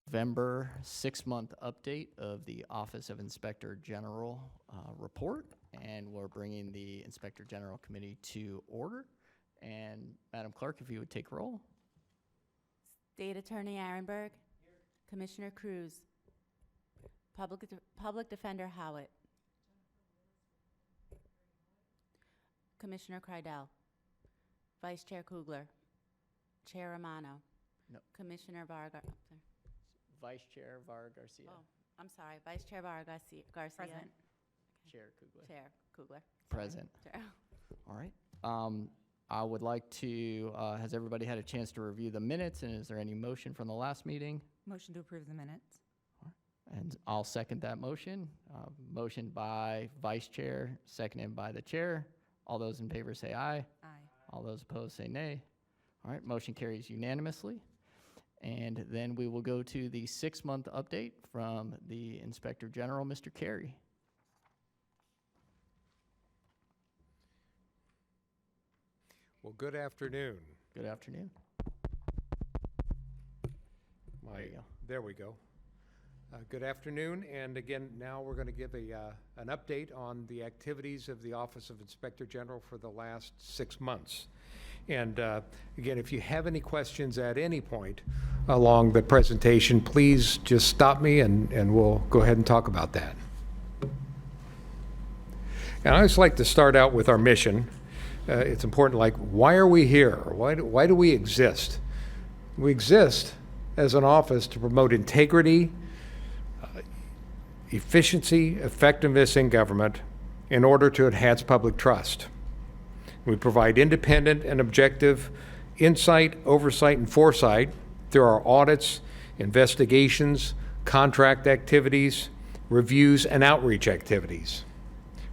November 6-month update of the Office of Inspector General report, and we're bringing the Inspector General Committee to order. And Madam Clerk, if you would take roll. State Attorney Arenberg. Commissioner Cruz. Public Defender Howitt. Commissioner Kreidel. Vice Chair Kugler. Chair Romano. No. Commissioner Varga. Vice Chair Garcia. Oh, I'm sorry. Vice Chair Varga Garcia. Present. Chair Kugler. Chair Kugler. Present. Chair. All right. I would like to, has everybody had a chance to review the minutes, and is there any motion from the last meeting? Motion to approve the minutes. And I'll second that motion. Motion by Vice Chair, seconded by the Chair. All those in favor say aye. Aye. All those opposed say nay. All right, motion carries unanimously. And then we will go to the 6-month update from the Inspector General, Mr. Carey. Well, good afternoon. Good afternoon. There you go. There we go. Good afternoon, and again, now we're going to give an update on the activities of the Office of Inspector General for the last 6 months. And again, if you have any questions at any point along the presentation, please just stop me and we'll go ahead and talk about that. And I always like to start out with our mission. It's important, like, why are we here? Why do we exist? We exist as an office to promote integrity, efficiency, effectiveness in government in order to enhance public trust. We provide independent and objective insight, oversight, and foresight through our audits, investigations, contract activities, reviews, and outreach activities.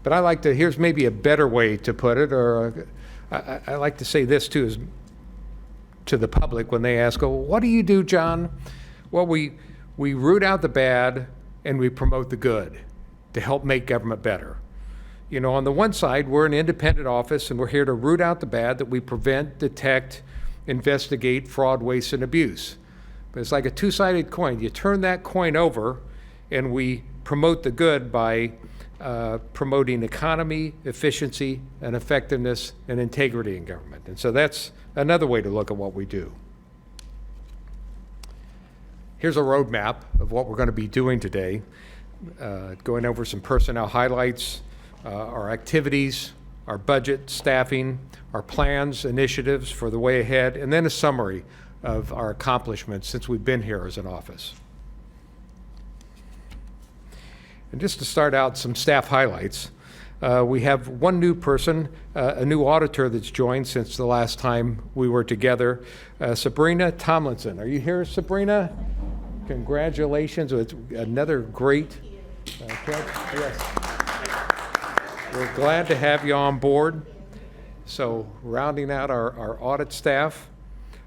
But I like to, here's maybe a better way to put it, or I like to say this too, is to the public when they ask, oh, what do you do, John? Well, we root out the bad and we promote the good to help make government better. You know, on the one side, we're an independent office and we're here to root out the bad, that we prevent, detect, investigate fraud, waste, and abuse. But it's like a two-sided coin. You turn that coin over and we promote the good by promoting economy, efficiency, and effectiveness and integrity in government. And so that's another way to look at what we do. Here's a roadmap of what we're going to be doing today, going over some personnel highlights, our activities, our budget, staffing, our plans, initiatives for the way ahead, and then a summary of our accomplishments since we've been here as an office. And just to start out, some staff highlights. We have one new person, a new auditor that's joined since the last time we were together, Sabrina Tomlinson. Are you here, Sabrina? Congratulations. It's another great yes. We're glad to have you on board. So rounding out our audit staff.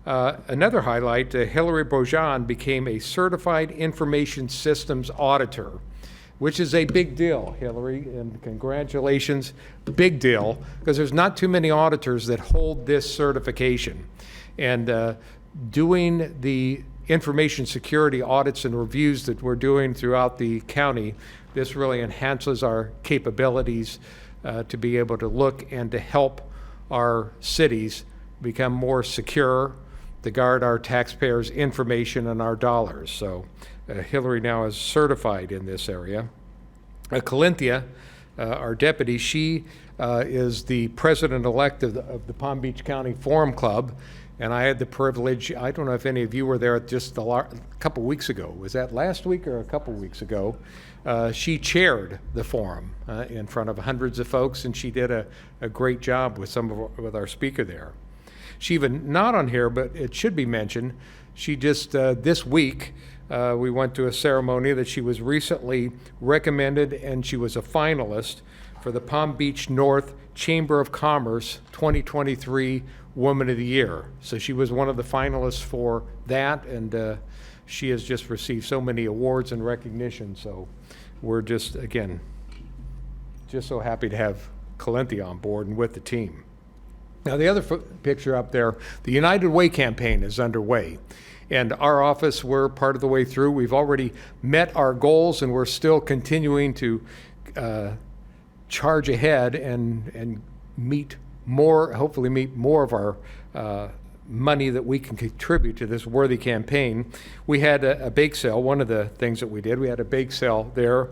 Another highlight, Hillary Bojan became a certified information systems auditor, which is a big deal, Hillary, and congratulations. Big deal, because there's not too many auditors that hold this certification. And doing the information security audits and reviews that we're doing throughout the county, this really enhances our capabilities to be able to look and to help our cities become more secure, to guard our taxpayers' information and our dollars. So Hillary now is certified in this area. Calinthia, our deputy, she is the president-elect of the Palm Beach County Forum Club, and I had the privilege, I don't know if any of you were there just a couple weeks ago. Was that last week or a couple weeks ago? She chaired the forum in front of hundreds of folks, and she did a great job with with our speaker there. She even, not on here, but it should be mentioned, she just, this week, we went to a ceremony that she was recently recommended, and she was a finalist for the Palm Beach North Chamber of Commerce 2023 Woman of the Year. So she was one of the finalists for that, and she has just received so many awards and recognition. So we're just, again, just so happy to have Calinthia on board and with the team. Now, the other picture up there, the United Way campaign is underway. And our office, we're part of the way through. We've already met our goals, and we're still continuing to charge ahead and meet more, hopefully meet more of our money that we can contribute to this worthy campaign. We had a bake sale. One of the things that we did, we had a bake sale there,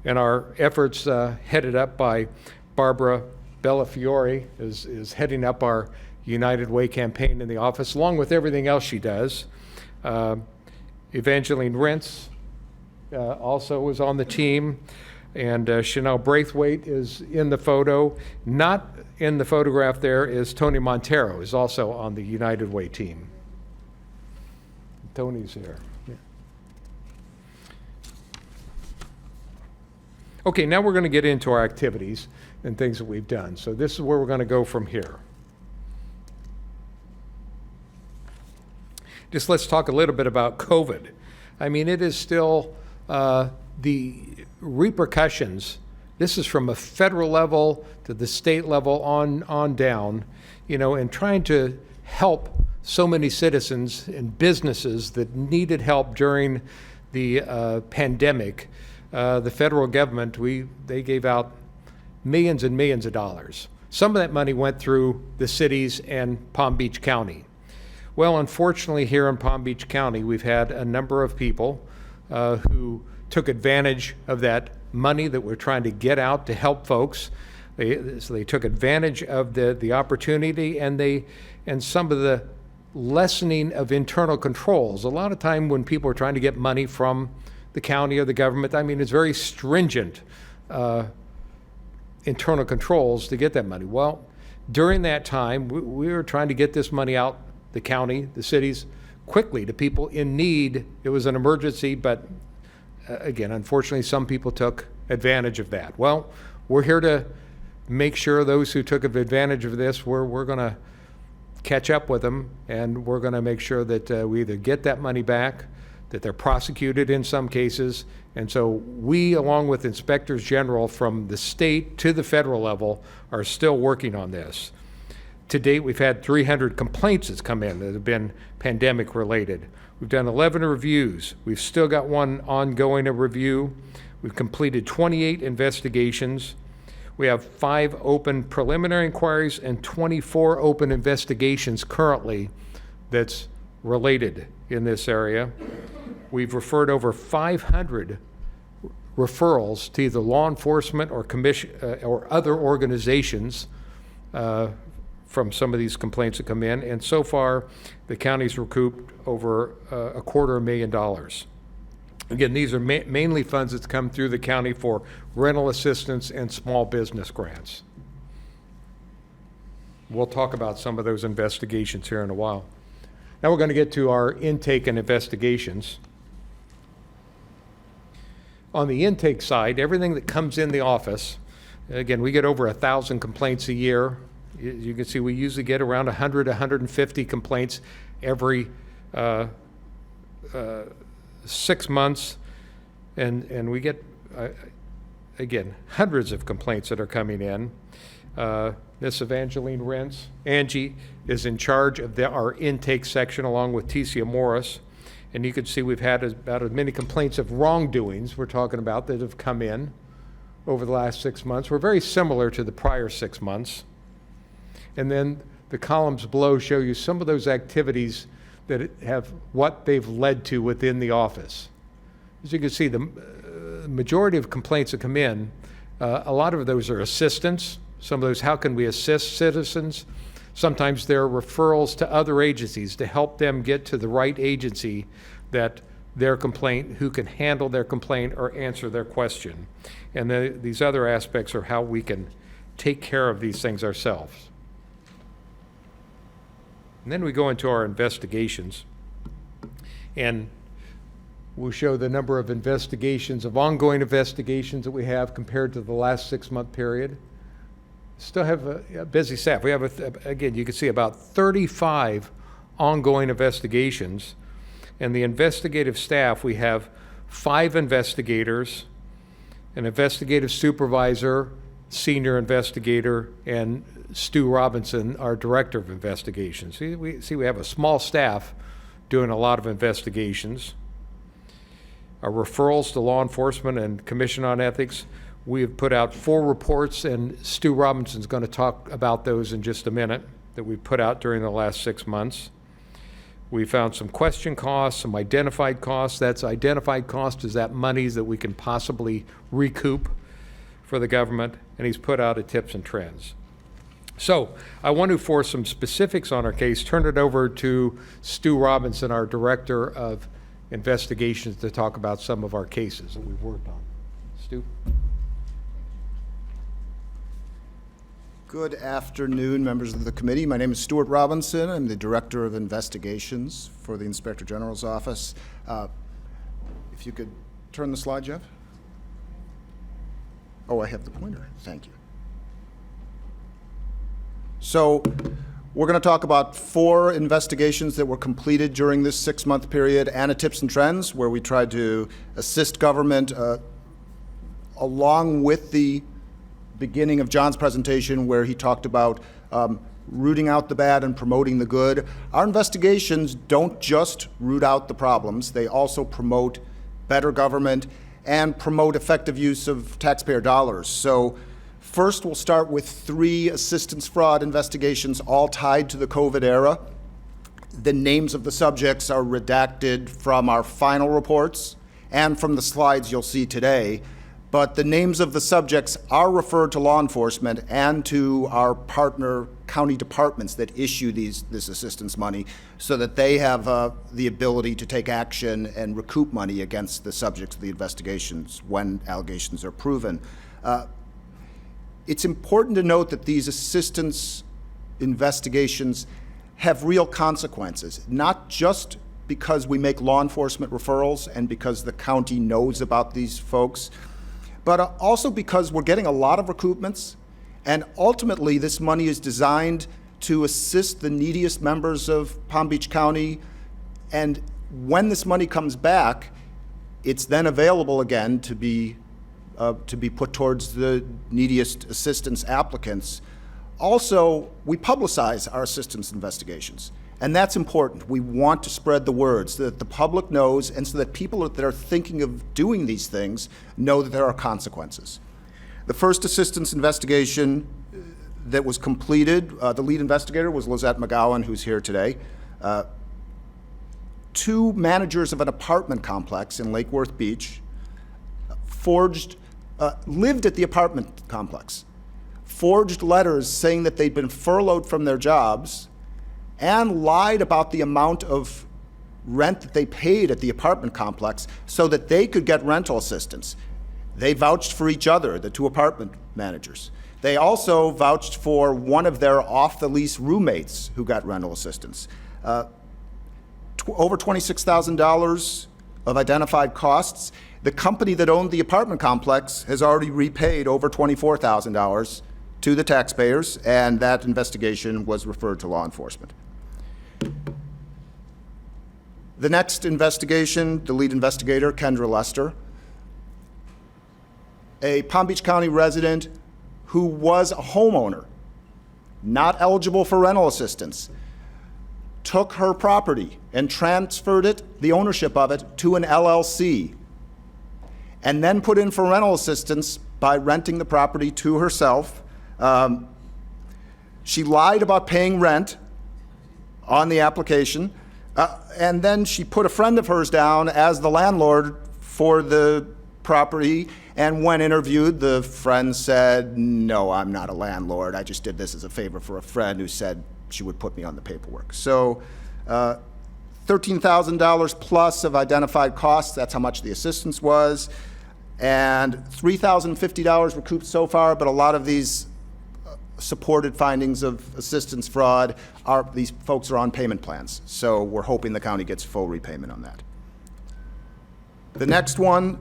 and our efforts headed up by Barbara Bellafiore is heading up our United Way campaign in the office, along with everything else she does. Evangeline Rentz also was on the team, and Chanel Braithwaite is in the photo. Not in the photograph there is Tony Montero, who's also on the United Way team. Tony's there. Yeah. Okay, now we're going to get into our activities and things that we've done. So this is where we're going to go from here. Just let's talk a little bit about COVID. I mean, it is still the repercussions. This is from a federal level to the state level on down, you know, and trying to help so many citizens and businesses that needed help during the pandemic. The federal government, they gave out millions and millions of dollars. Some of that money went through the cities and Palm Beach County. Well, unfortunately, here in Palm Beach County, we've had a number of people who took advantage of that money that we're trying to get out to help folks. So they took advantage of the opportunity, and some of the lessening of internal controls. A lot of time when people are trying to get money from the county or the government, I mean, it's very stringent internal controls to get that money. Well, during that time, we were trying to get this money out, the county, the cities, quickly to people in need. It was an emergency, but again, unfortunately, some people took advantage of that. Well, we're here to make sure those who took advantage of this, we're going to catch up with them, and we're going to make sure that we either get that money back, that they're prosecuted in some cases. And so we, along with inspectors general from the state to the federal level, are still working on this. To date, we've had 300 complaints that's come in that have been pandemic related. We've done 11 reviews. We've still got one ongoing review. We've completed 28 investigations. We have 5 open preliminary inquiries and 24 open investigations currently that's related in this area. We've referred over 500 referrals to either law enforcement or commission or other organizations from some of these complaints that come in. And so far, the county's recouped over $250,000. Again, these are mainly funds that's come through the county for rental assistance and small business grants. We'll talk about some of those investigations here in a while. Now we're going to get to our intake and investigations. On the intake side, everything that comes in the office, again, we get over 1,000 complaints a year. You can see we usually get around 100, 150 complaints every 6 months, and we get, again, hundreds of complaints that are coming in. Miss Evangeline Rentz, Angie, is in charge of our intake section along with Tecia Morris. And you can see we've had about as many complaints of wrongdoings we're talking about that have come in over the last 6 months. We're very similar to the prior 6 months. And then the columns below show you some of those activities that have what they've led to within the office. As you can see, the majority of complaints that come in, a lot of those are assistance. Some of those, how can we assist citizens? Sometimes there are referrals to other agencies to help them get to the right agency that their complaint, who can handle their complaint or answer their question. And these other aspects are how we can take care of these things ourselves. And then we go into our investigations, and we'll show the number of investigations, of ongoing investigations that we have compared to the last 6-month period. Still have a busy staff. We have, again, you can see about 35 ongoing investigations. And the investigative staff, we have 5 investigators, an investigative supervisor, senior investigator, and Stu Robinson, our director of investigations. We have a small staff doing a lot of investigations. Our referrals to law enforcement and Commission on Ethics, we have put out 4 reports, and Stu Robinson's going to talk about those in just a minute, that we put out during the last 6 months. We found some question costs, some identified costs. That's identified cost is that monies that we can possibly recoup for the government, and he's put out a tips and trends. So I want to, for some specifics on our case, turn it over to Stu Robinson, our Director of Investigations, to talk about some of our cases that we've worked on. Stu? Good afternoon, members of the committee. My name is Stuart Robinson. I'm the Director of Investigations for the Inspector General's Office. If you could turn the slide, Jeff. Oh, I have the pointer. Thank you. So we're going to talk about 4 investigations that were completed during this 6-month period, and a tips and trends, where we tried to assist government along with the beginning of John's presentation, where he talked about rooting out the bad and promoting the good. Our investigations don't just root out the problems, they also promote better government and promote effective use of taxpayer dollars. So first, we'll start with 3 assistance fraud investigations, all tied to the COVID era. The names of the subjects are redacted from our final reports and from the slides you'll see today. But the names of the subjects are referred to law enforcement and to our partner county departments that issue this assistance money, so that they have the ability to take action and recoup money against the subjects of the investigations when allegations are proven. It's important to note that these assistance investigations have real consequences, not just because we make law enforcement referrals and because the county knows about these folks, but also because we're getting a lot of recoupments, and ultimately this money is designed to assist the neediest members of Palm Beach County, and when this money comes back, it's then available again to be put towards the neediest assistance applicants. Also, we publicize our assistance investigations, and that's important. We want to spread the word so that the public knows, and so that people that are thinking of doing these things know that there are consequences. The first assistance investigation that was completed, the lead investigator was Lizette McGowan, who's here today. 2 managers of an apartment complex in Lake Worth Beach lived at the apartment complex, forged letters saying that they'd been furloughed from their jobs, and lied about the amount of rent that they paid at the apartment complex so that they could get rental assistance. They vouched for each other, the 2 apartment managers. They also vouched for one of their off-the-lease roommates who got rental assistance. Over $26,000 of identified costs. The company that owned the apartment complex has already repaid over $24,000 to the taxpayers, and that investigation was referred to law enforcement. The next investigation, the lead investigator, Kendra Lester, a Palm Beach County resident who was a homeowner, not eligible for rental assistance, took her property and transferred it, the ownership of it, to an LLC, and then put in for rental assistance by renting the property to herself. She lied about paying rent on the application, and then she put a friend of hers down as the landlord for the property, and when interviewed, the friend said, "No, I'm not a landlord. I just did this as a favor for a friend who said she would put me on the paperwork." So $13,000 plus of identified costs, that's how much the assistance was, and $3,050 recouped so far, but a lot of these supported findings of assistance fraud these folks are on payment plans, so we're hoping the county gets full repayment on that. The next one,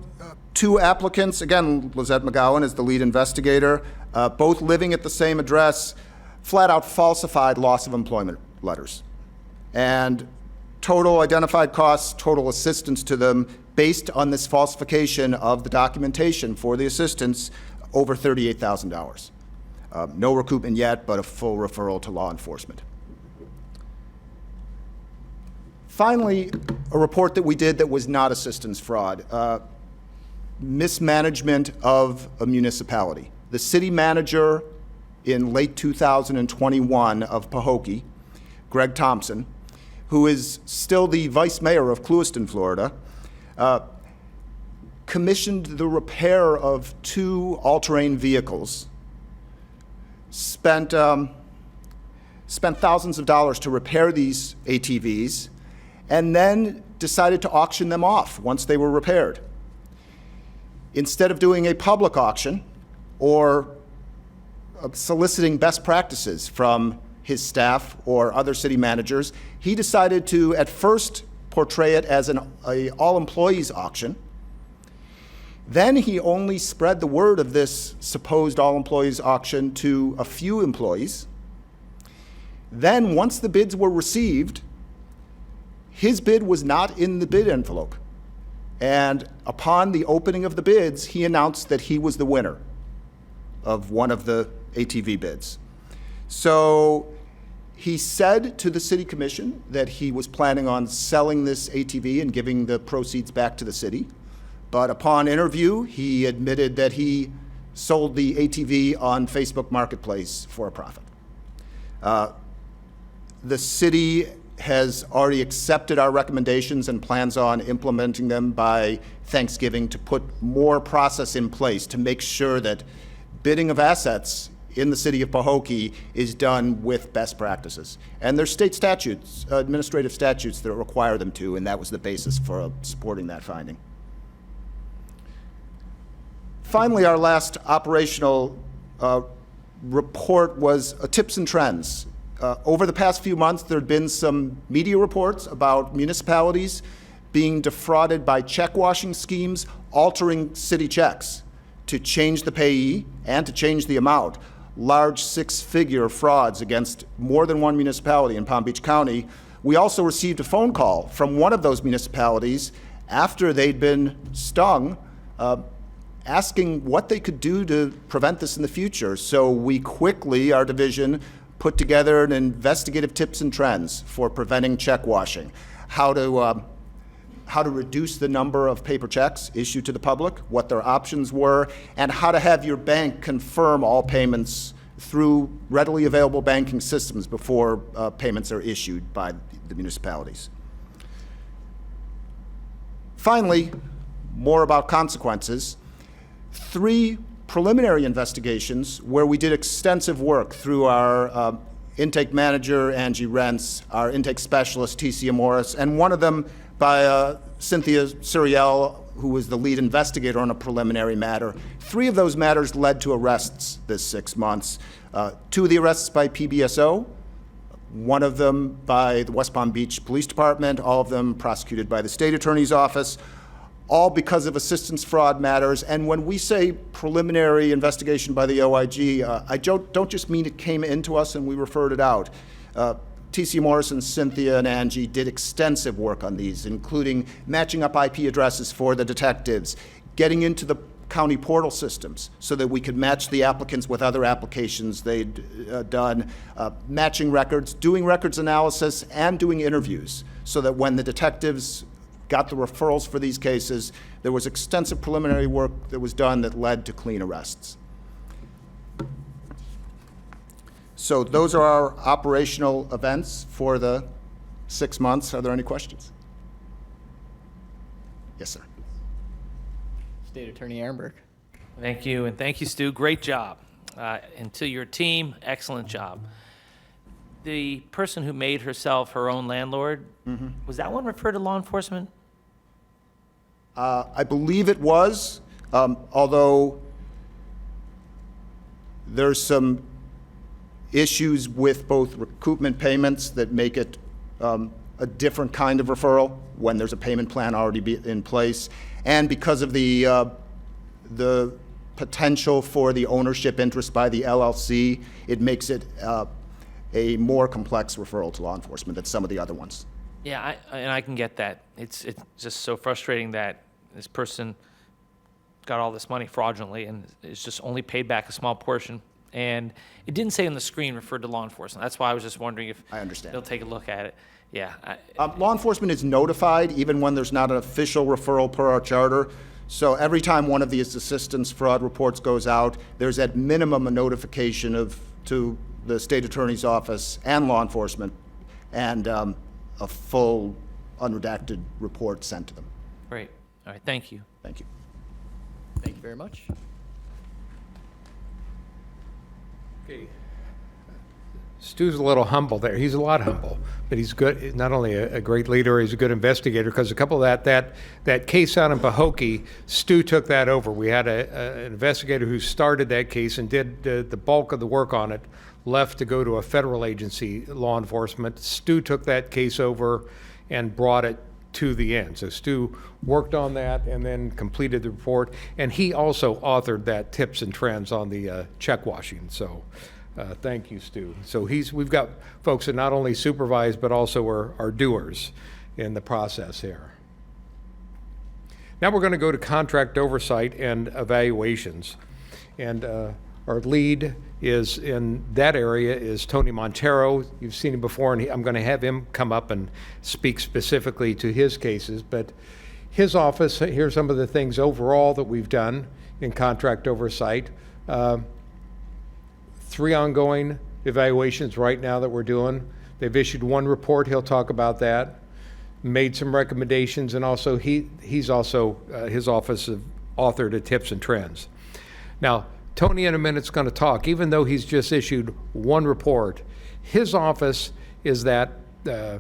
2 applicants, again, Lizette McGowan is the lead investigator, both living at the same address, flat out falsified loss of employment letters. And total identified costs, total assistance to them based on this falsification of the documentation for the assistance, over $38,000. No recoupment yet, but a full referral to law enforcement. Finally, a report that we did that was not assistance fraud, mismanagement of a municipality. The city manager in late 2021 of Pahokee, Greg Thompson, who is still the vice mayor of Clewiston, Florida, commissioned the repair of 2 all-terrain vehicles, spent thousands of dollars to repair these ATVs, and then decided to auction them off once they were repaired. Instead of doing a public auction or soliciting best practices from his staff or other city managers, he decided to at first portray it as an all-employees auction. Then he only spread the word of this supposed all-employees auction to a few employees. Then, once the bids were received, his bid was not in the bid envelope. And upon the opening of the bids, he announced that he was the winner of one of the ATV bids. So he said to the city commission that he was planning on selling this ATV and giving the proceeds back to the city. But upon interview, he admitted that he sold the ATV on Facebook Marketplace for a profit. The city has already accepted our recommendations and plans on implementing them by Thanksgiving to put more process in place to make sure that bidding of assets in the city of Pahokee is done with best practices. And there's state statutes, administrative statutes that require them to, and that was the basis for supporting that finding. Finally, our last operational report was tips and trends. Over the past few months, there had been some media reports about municipalities being defrauded by check washing schemes, altering city checks to change the payee and to change the amount. Large 6-figure frauds against more than one municipality in Palm Beach County. We also received a phone call from one of those municipalities after they'd been stung, asking what they could do to prevent this in the future. So we quickly, our division, put together an investigative tips and trends for preventing check washing, how to reduce the number of paper checks issued to the public, what their options were, and how to have your bank confirm all payments through readily available banking systems before payments are issued by the municipalities. Finally, more about consequences. 3 preliminary investigations where we did extensive work through our intake manager, Angie Rentz, our intake specialist, T.C. Morris, and one of them by Cynthia Suriel, who was the lead investigator on a preliminary matter. 3 of those matters led to arrests this 6 months. 2 of the arrests by PBSO, one of them by the West Palm Beach Police Department, all of them prosecuted by the State Attorney's Office, all because of assistance fraud matters. And when we say preliminary investigation by the OIG, I don't just mean it came into us and we referred it out. T.C. Morris and Cynthia and Angie did extensive work on these, including matching up IP addresses for the detectives, getting into the county portal systems so that we could match the applicants with other applications they'd done, matching records, doing records analysis, and doing interviews so that when the detectives got the referrals for these cases, there was extensive preliminary work that was done that led to clean arrests. So those are our operational events for the 6 months. Are there any questions? Yes, sir. State Attorney Ehrenberg. Thank you, and thank you, Stu. Great job. And to your team, excellent job. The person who made herself her own landlord, was that one referred to law enforcement? I believe it was, although there's some issues with both recoupment payments that make it a different kind of referral when there's a payment plan already in place, and because of the potential for the ownership interest by the LLC, it makes it a more complex referral to law enforcement than some of the other ones. Yeah, I can get that. It's just so frustrating that this person got all this money fraudulently and it's just only paid back a small portion. And it didn't say on the screen referred to law enforcement. That's why I was just wondering if I understand. they'll take a look at it. Yeah, Law enforcement is notified even when there's not an official referral per our charter. So every time one of these assistance fraud reports goes out, there's at minimum a notification to the state attorney's office and law enforcement, and a full unredacted report sent to them. great. All right, thank you. Thank you. Thank you very much. Okay. Stu's a little humble there. He's a lot humble, but he's good. He's not only a great leader, he's a good investigator, because a couple of that case out in Pahokee, Stu took that over. We had an investigator who started that case and did the bulk of the work on it, left to go to a federal agency, law enforcement. Stu took that case over and brought it to the end. So Stu worked on that and then completed the report, and he also authored that tips and trends on the check washing. So thank you, Stu. So we've got folks that not only supervise but also are doers in the process here. Now we're going to go to contract oversight and evaluations, and our lead is in that area is Tony Montero. You've seen him before, and I'm going to have him come up and speak specifically to his cases. But his office, here's some of the things overall that we've done in contract oversight. 3 ongoing evaluations right now that we're doing. They've issued 1 report. He'll talk about that. Made some recommendations, and also he's also his office have authored a tips and trends. Now, Tony in a minute's going to talk. Even though he's just issued 1 report, his office is that a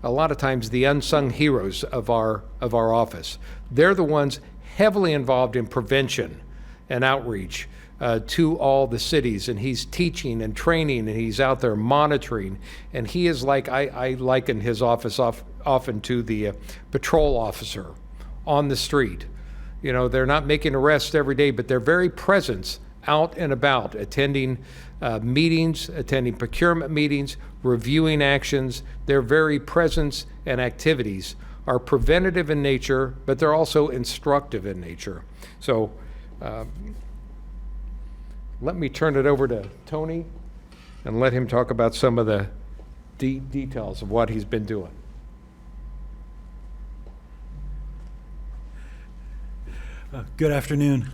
lot of times the unsung heroes of our office. They're the ones heavily involved in prevention and outreach to all the cities, and he's teaching and training, and he's out there monitoring. And he is like, I liken his office often to the patrol officer on the street. You know, they're not making arrests every day, but they're very present out and about, attending meetings, attending procurement meetings, reviewing actions. Their very presence and activities are preventative in nature, but they're also instructive in nature. So let me turn it over to Tony and let him talk about some of the details of what he's been doing. Good afternoon.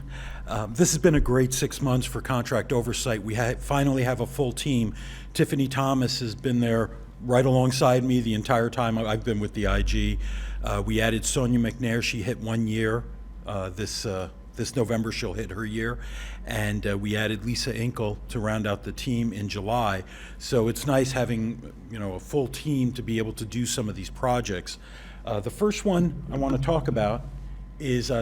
This has been a great 6 months for contract oversight. We finally have a full team. Tiffany Thomas has been there right alongside me the entire time I've been with the IG. We added Sonia McNair. She hit 1 year. This November she'll hit her year. And we added Lisa Inkel to round out the team in July. So it's nice having, a full team to be able to do some of these projects. The first one I want to talk about is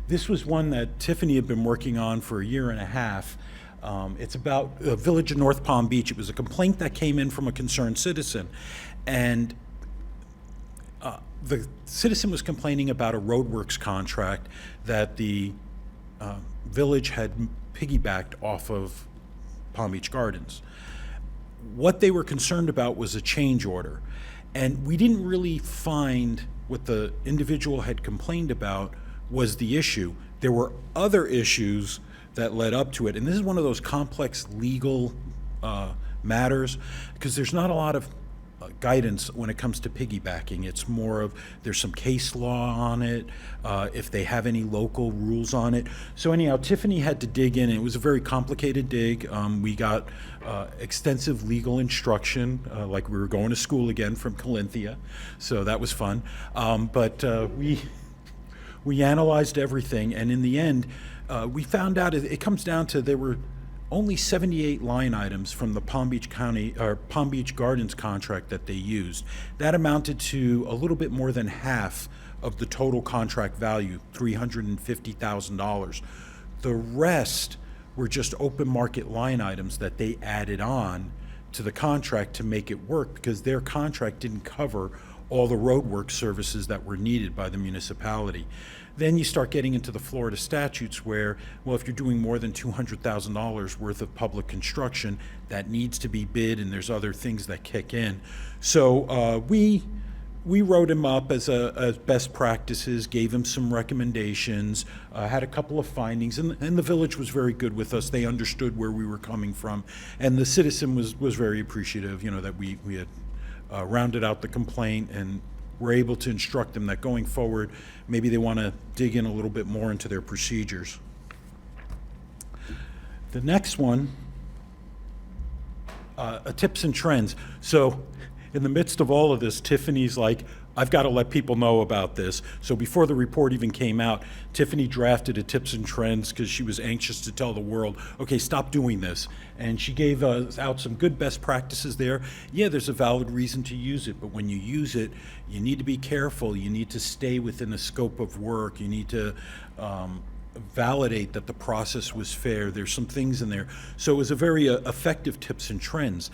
this was one that Tiffany had been working on for 1.5 years. It's about a village in North Palm Beach. It was a complaint that came in from a concerned citizen. And the citizen was complaining about a roadworks contract that the village had piggybacked off of Palm Beach Gardens. What they were concerned about was a change order. And we didn't really find what the individual had complained about was the issue. There were other issues that led up to it. And this is one of those complex legal matters, because there's not a lot of guidance when it comes to piggybacking. It's more of, there's some case law on it, if they have any local rules on it. So anyhow, Tiffany had to dig in. It was a very complicated dig. We got extensive legal instruction, like we were going to school again from Calinthia. So that was fun. But we analyzed everything, and in the end, we found out it comes down to there were only 78 line items from the Palm Beach Gardens contract that they used. That amounted to a little bit more than half of the total contract value, $350,000. The rest were just open market line items that they added on to the contract to make it work, because their contract didn't cover all the roadwork services that were needed by the municipality. Then you start getting into the Florida statutes where, well, if you're doing more than $200,000 worth of public construction, that needs to be bid, and there's other things that kick in. So we wrote him up as best practices, gave him some recommendations, had a couple of findings, and the village was very good with us. They understood where we were coming from, and the citizen was very appreciative, that we had rounded out the complaint, and we're able to instruct them that going forward, maybe they want to dig in a little bit more into their procedures. The next one, tips and trends. So in the midst of all of this, Tiffany's like, I've got to let people know about this. So before the report even came out, Tiffany drafted a tips and trends because she was anxious to tell the world, okay, stop doing this. And she gave out some good best practices there. Yeah, there's a valid reason to use it, but when you use it, you need to be careful. You need to stay within the scope of work. You need to validate that the process was fair. There's some things in there. So it was a very effective tips and trends.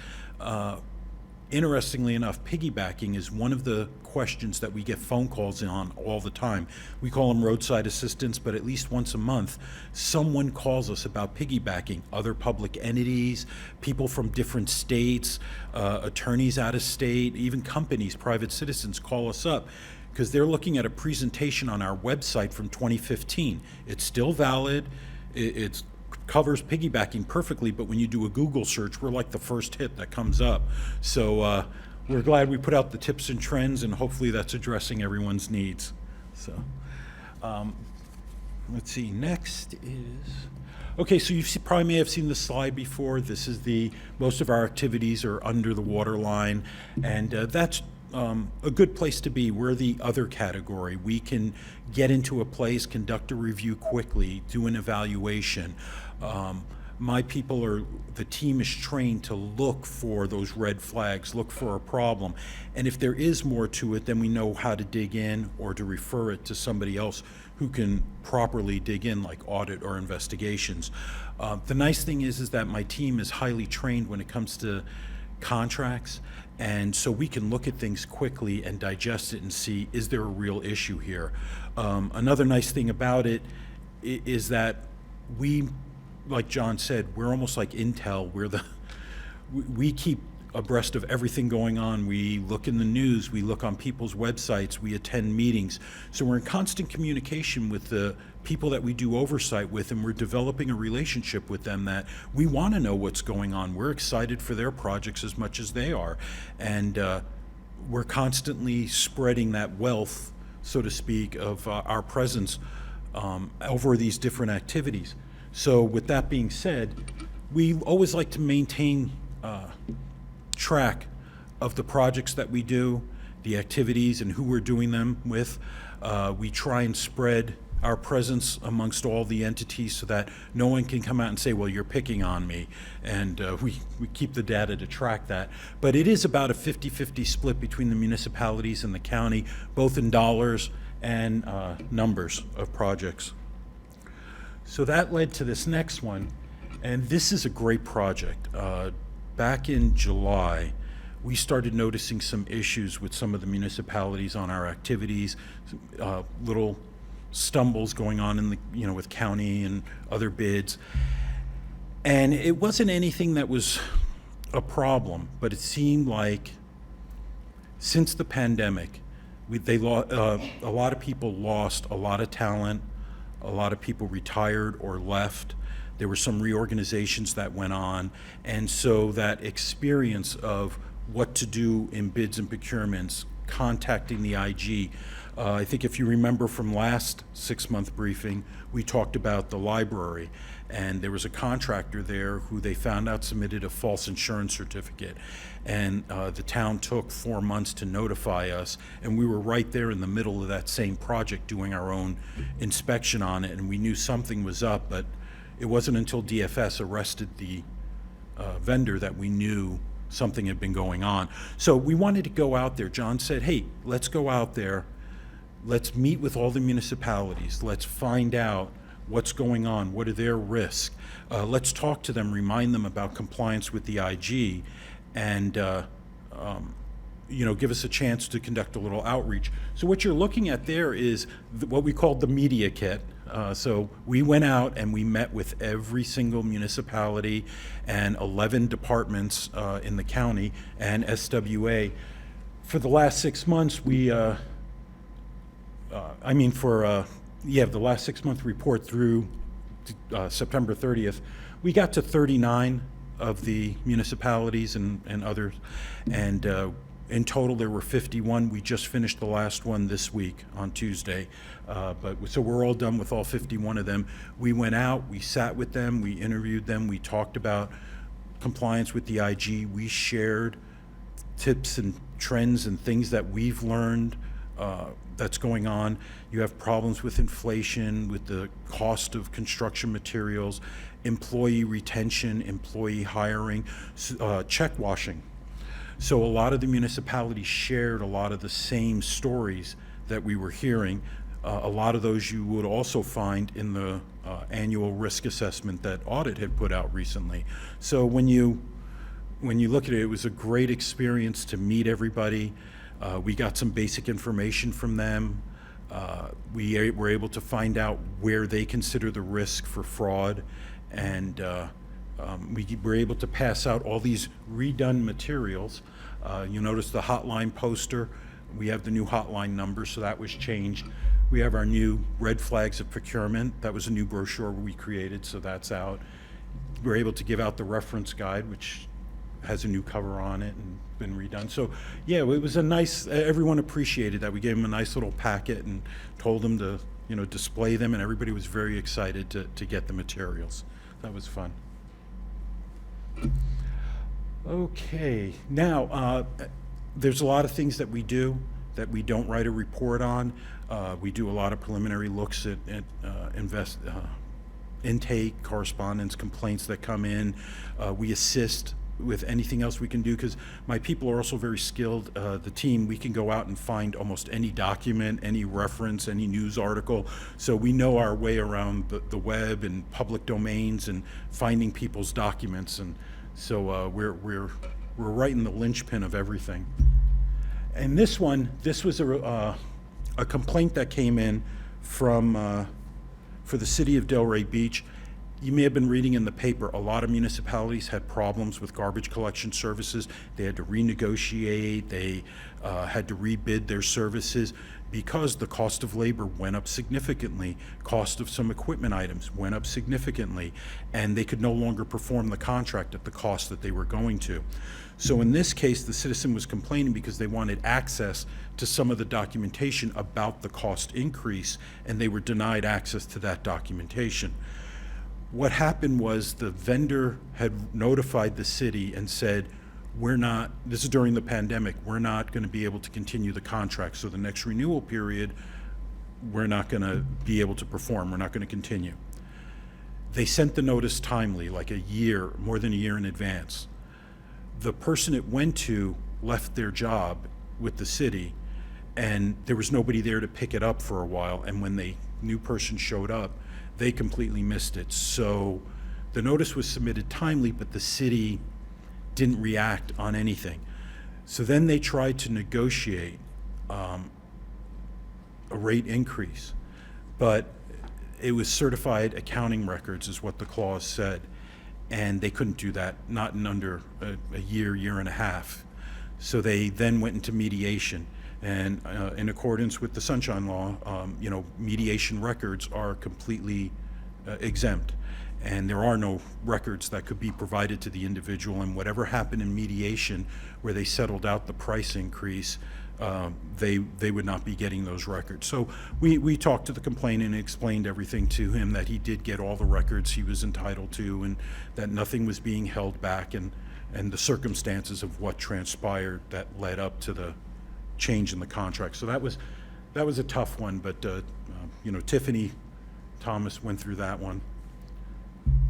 Interestingly enough, piggybacking is one of the questions that we get phone calls on all the time. We call them roadside assistance, but at least once a month, someone calls us about piggybacking. Other public entities, people from different states, attorneys out of state, even companies, private citizens call us up because they're looking at a presentation on our website from 2015. It's still valid. It's covers piggybacking perfectly, but when you do a Google search, we're like the first hit that comes up. So we're glad we put out the tips and trends, and hopefully that's addressing everyone's needs. So let's see, next is, okay, so probably may have seen this slide before. This is most of our activities are under the water line, and that's a good place to be. We're the other category. We can get into a place, conduct a review quickly, do an evaluation. My people the team is trained to look for those red flags, look for a problem. And if there is more to it, then we know how to dig in or to refer it to somebody else who can properly dig in, like audit or investigations. The nice thing is that my team is highly trained when it comes to contracts, and so we can look at things quickly and digest it and see, is there a real issue here? Another nice thing about it is that we, like John said, we're almost like Intel. We keep abreast of everything going on. We look in the news, we look on people's websites, we attend meetings. So we're in constant communication with the people that we do oversight with, and we're developing a relationship with them that we want to know what's going on. We're excited for their projects as much as they are. And we're constantly spreading that wealth, so to speak, of our presence over these different activities. So with that being said, we always like to maintain track of the projects that we do, the activities, and who we're doing them with. We try and spread our presence amongst all the entities so that no one can come out and say, well, you're picking on me. And we keep the data to track that. But it is about a 50-50 split between the municipalities and the county, both in dollars and numbers of projects. So that led to this next one, and this is a great project. Back in July, we started noticing some issues with some of the municipalities on our activities, little stumbles going on in the, with county and other bids. And it wasn't anything that was a problem, but it seemed like since the pandemic, a lot of people lost a lot of talent. A lot of people retired or left. There were some reorganizations that went on. And so that experience of what to do in bids and procurements, contacting the IG. I think if you remember from last 6-month briefing, we talked about the library. And there was a contractor there who they found out submitted a false insurance certificate. And the town took 4 months to notify us. And we were right there in the middle of that same project doing our own inspection on it. And we knew something was up, but it wasn't until DFS arrested the vendor that we knew something had been going on. So we wanted to go out there. John said, hey, let's go out there. Let's meet with all the municipalities. Let's find out what's going on, what are their risks. Let's talk to them, remind them about compliance with the IG, and give us a chance to conduct a little outreach. So what you're looking at there is what we called the media kit. So we went out and we met with every single municipality and 11 departments in the county and SWA. For the last 6 months, the last 6-month report through September 30th, we got to 39 of the municipalities and others. And In total, there were 51. We just finished the last one this week on Tuesday. So we're all done with all 51 of them. We went out, we sat with them, we interviewed them, we talked about compliance with the IG. We shared tips and trends and things that we've learned that's going on. You have problems with inflation, with the cost of construction materials, employee retention, employee hiring, check washing. So a lot of the municipalities shared a lot of the same stories that we were hearing. A lot of those you would also find in the annual risk assessment that Audit had put out recently. So when you look at it, it was a great experience to meet everybody. We got some basic information from them. We were able to find out where they consider the risk for fraud, and we were able to pass out all these redone materials. You notice the hotline poster. We have the new hotline number, so that was changed. We have our new red flags of procurement. That was a new brochure we created, so that's out. We're able to give out the reference guide, which has a new cover on it and been redone. So yeah, it was a nice, everyone appreciated that. We gave them a nice little packet and told them to, display them, and everybody was very excited to get the materials. That was fun. Okay, now, there's a lot of things that we do that we don't write a report on. We do a lot of preliminary looks at intake, correspondence, complaints that come in. We assist with anything else we can do, because my people are also very skilled. The team, we can go out and find almost any document, any reference, any news article. So we know our way around the web and public domains and finding people's documents. And so we're right in the linchpin of everything. And this was a complaint that came in from for the city of Delray Beach. You may have been reading in the paper, a lot of municipalities had problems with garbage collection services. They had to renegotiate, they had to rebid their services because the cost of labor went up significantly. Cost of some equipment items went up significantly, and they could no longer perform the contract at the cost that they were going to. So in this case, the citizen was complaining because they wanted access to some of the documentation about the cost increase, and they were denied access to that documentation. What happened was the vendor had notified the city and said, this is during the pandemic, we're not going to be able to continue the contract. So the next renewal period, we're not going to be able to perform, we're not going to continue. They sent the notice timely, like a year, more than a year in advance. The person it went to left their job with the city, and there was nobody there to pick it up for a while. And when the new person showed up, they completely missed it. So the notice was submitted timely, but the city didn't react on anything. So then they tried to negotiate a rate increase, but it was certified accounting records is what the clause said. And they couldn't do that, not in under a year and a half. So they then went into mediation. And in accordance with the Sunshine Law, mediation records are completely exempt. And there are no records that could be provided to the individual. And whatever happened in mediation, where they settled out the price increase, they would not be getting those records. So we talked to the complainant and explained everything to him, that he did get all the records he was entitled to, and that nothing was being held back, and the circumstances of what transpired that led up to the change in the contract. So that was a tough one, but Tiffany Thomas went through that one.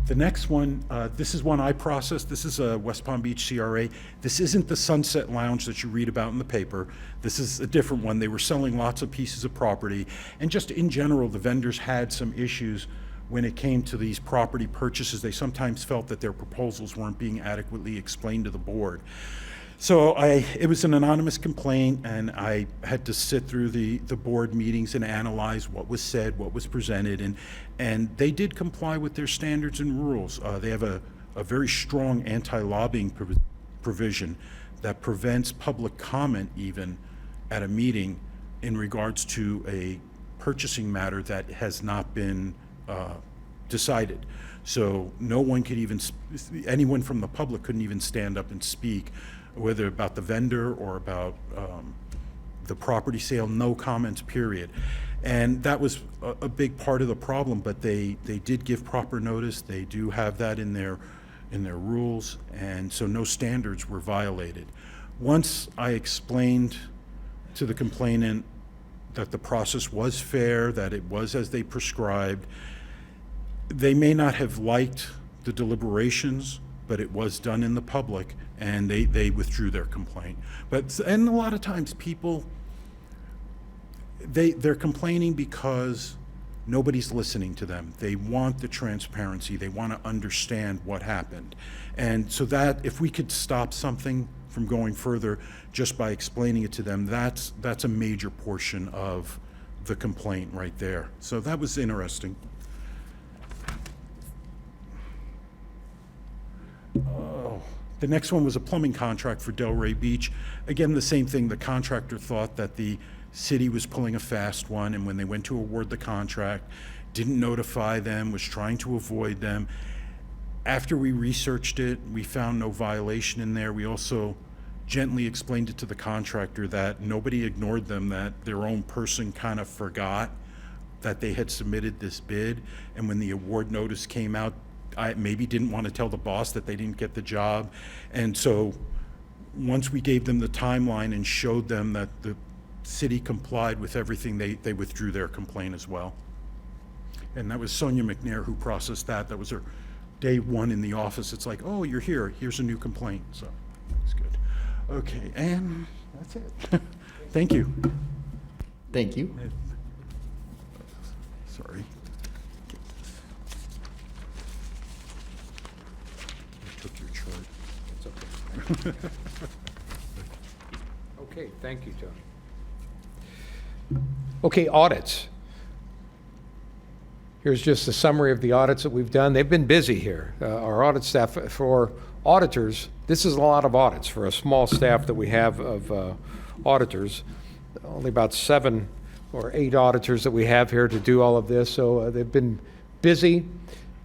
The next one, this is one I processed. This is a West Palm Beach CRA. This isn't the Sunset Lounge that you read about in the paper. This is a different one. They were selling lots of pieces of property, and just in general, the vendors had some issues when it came to these property purchases. They sometimes felt that their proposals weren't being adequately explained to the board. So it was an anonymous complaint, and I had to sit through the board meetings and analyze what was said, what was presented, and they did comply with their standards and rules. They have a very strong anti-lobbying provision that prevents public comment even at a meeting in regards to a purchasing matter that has not been decided. So no one could even, anyone from the public couldn't even stand up and speak whether about the vendor or about the property sale, no comments, period. And that was a big part of the problem, but they did give proper notice. They do have that in their rules, and so no standards were violated. Once I explained to the complainant that the process was fair, that it was as they prescribed, they may not have liked the deliberations, but it was done in the public, and they withdrew their complaint. And a lot of times people, they're complaining because nobody's listening to them. They want the transparency. They want to understand what happened. And so that, if we could stop something from going further just by explaining it to them, that's a major portion of the complaint right there. So that was interesting. The next one was a plumbing contract for Delray Beach. Again, the same thing. The contractor thought that the city was pulling a fast one, and when they went to award the contract, didn't notify them, was trying to avoid them. After we researched it, we found no violation in there. We also gently explained it to the contractor that nobody ignored them, that their own person kind of forgot that they had submitted this bid, and when the award notice came out, I maybe didn't want to tell the boss that they didn't get the job. And so once we gave them the timeline and showed them that the city complied with everything, they withdrew their complaint as well. And that was Sonia McNair who processed that. That was her day one in the office. It's like, oh, you're here. Here's a new complaint. So it's good. Okay, and that's it. Thank you. Thank you. Sorry. I took your chart. It's okay. Okay, thank you, Tony. Okay, audits. Here's just a summary of the audits that we've done. They've been busy here. Our audit staff, for auditors, this is a lot of audits for a small staff that we have of auditors. Only about 7 or 8 auditors that we have here to do all of this. So they've been busy.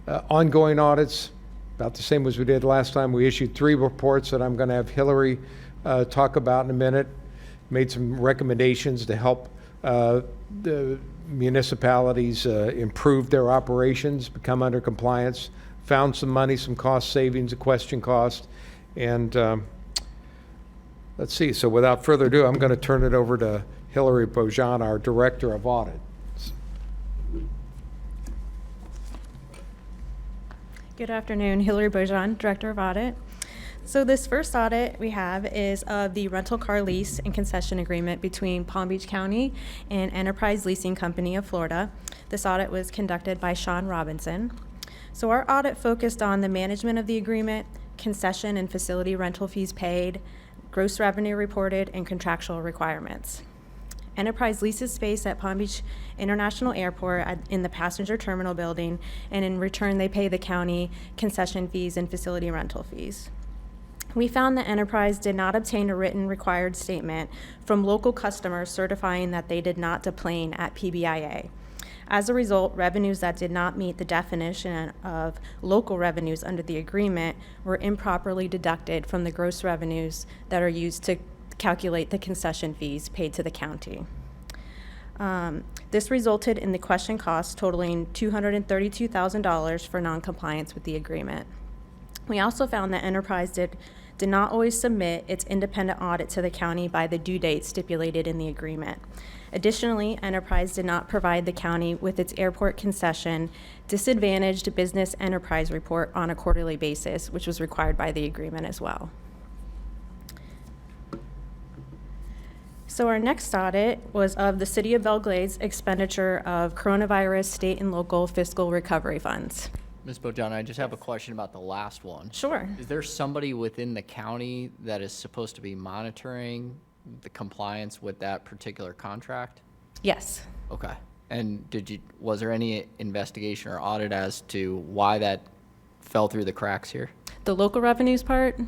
Ongoing audits, about the same as we did last time. We issued 3 reports that I'm going to have Hillary talk about in a minute. Made some recommendations to help the municipalities improve their operations, become under compliance, found some money, some cost savings, a question cost, and let's see. So without further ado, I'm going to turn it over to Hillary Bojan, our Director of Audit. Good afternoon, Hillary Bojan, Director of Audit. So this first audit we have is of the rental car lease and concession agreement between Palm Beach County and Enterprise Leasing Company of Florida. This audit was conducted by Sean Robinson. So our audit focused on the management of the agreement, concession and facility rental fees paid, gross revenue reported, and contractual requirements. Enterprise leases space at Palm Beach International Airport in the passenger terminal building, and in return they pay the county concession fees and facility rental fees. We found that Enterprise did not obtain a written required statement from local customers certifying that they did not deplane at PBIA. As a result, revenues that did not meet the definition of local revenues under the agreement were improperly deducted from the gross revenues that are used to calculate the concession fees paid to the county. This resulted in the question costs totaling $232,000 for noncompliance with the agreement. We also found that Enterprise did not always submit its independent audit to the county by the due date stipulated in the agreement. Additionally, Enterprise did not provide the county with its airport concession disadvantaged business enterprise report on a quarterly basis, which was required by the agreement as well. So our next audit was of the City of Belgrade's expenditure of coronavirus state and local fiscal recovery funds. Ms. Bojan, I just have a question about the last one. Sure. Is there somebody within the county that is supposed to be monitoring the compliance with that particular contract? Yes. Okay. And was there any investigation or audit as to why that fell through the cracks here? The local revenues part?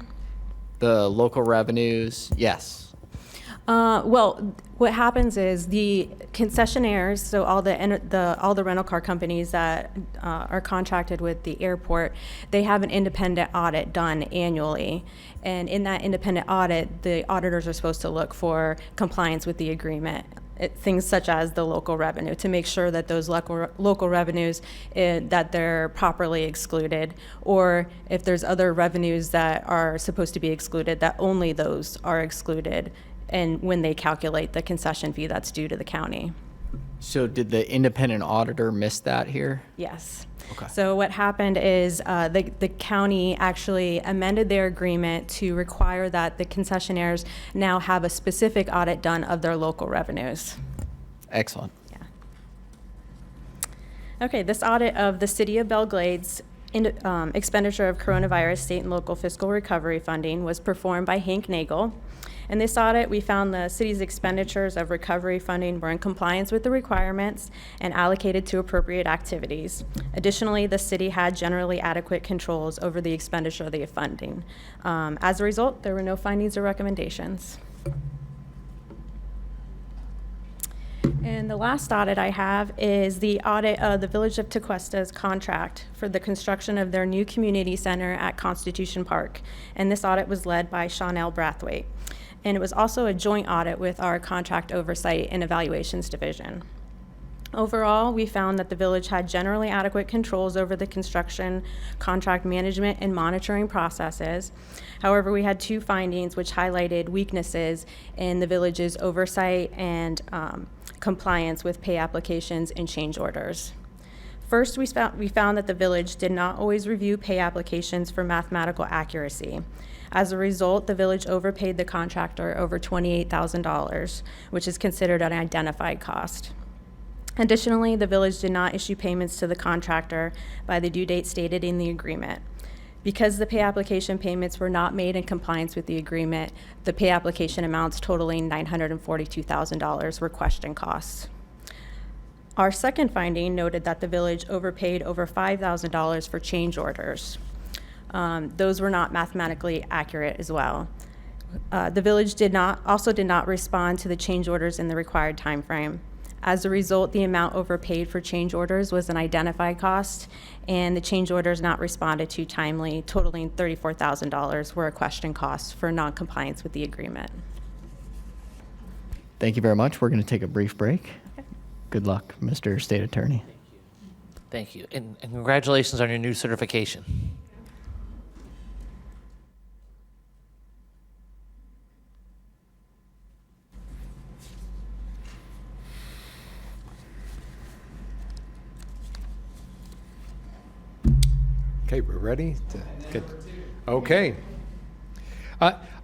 The local revenues, yes. Well, what happens is the concessionaires, so all the rental car companies that are contracted with the airport, they have an independent audit done annually. And in that independent audit, the auditors are supposed to look for compliance with the agreement. Things such as the local revenue, to make sure that those local revenues, that they're properly excluded, or if there's other revenues that are supposed to be excluded, that only those are excluded, and when they calculate the concession fee that's due to the county. So did the independent auditor miss that here? Yes. Okay. So what happened is the county actually amended their agreement to require that the concessionaires now have a specific audit done of their local revenues. Excellent. Okay, this audit of the City of Belglade's expenditure of coronavirus state and local fiscal recovery funding was performed by Hank Nagel. In this audit, we found the city's expenditures of recovery funding were in compliance with the requirements and allocated to appropriate activities. Additionally, the city had generally adequate controls over the expenditure of the funding. As a result, there were no findings or recommendations. And the last audit I have is the audit of the Village of Tequesta's contract for the construction of their new community center at Constitution Park. And this audit was led by Chanel Brathwaite. And it was also a joint audit with our Contract Oversight and Evaluations Division. Overall, we found that the village had generally adequate controls over the construction, contract management, and monitoring processes. However, we had two findings which highlighted weaknesses in the village's oversight and compliance with pay applications and change orders. First, we found that the village did not always review pay applications for mathematical accuracy. As a result, the village overpaid the contractor over $28,000, which is considered an identified cost. Additionally, the village did not issue payments to the contractor by the due date stated in the agreement. Because the pay application payments were not made in compliance with the agreement, the pay application amounts totaling $942,000 were question costs. Our second finding noted that the village overpaid over $5,000 for change orders. Those were not mathematically accurate as well. The village also did not respond to the change orders in the required time frame. As a result, the amount overpaid for change orders was an identified cost, and the change orders not responded to timely, totaling $34,000, were a question cost for non-compliance with the agreement. Thank you very much. We're going to take a brief break. Good luck, Mr. State Attorney. Thank you. And congratulations on your new certification. Okay, we're ready to get, okay.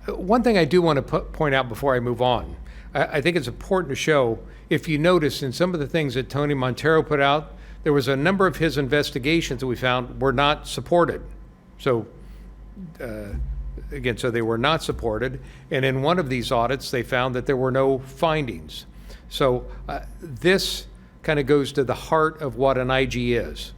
One thing I do want to point out before I move on, I think it's important to show, if you notice in some of the things that Tony Montero put out, there was a number of his investigations that we found were not supported. So, again, so they were not supported. And in one of these audits, they found that there were no findings. So this kind of goes to the heart of what an IG is.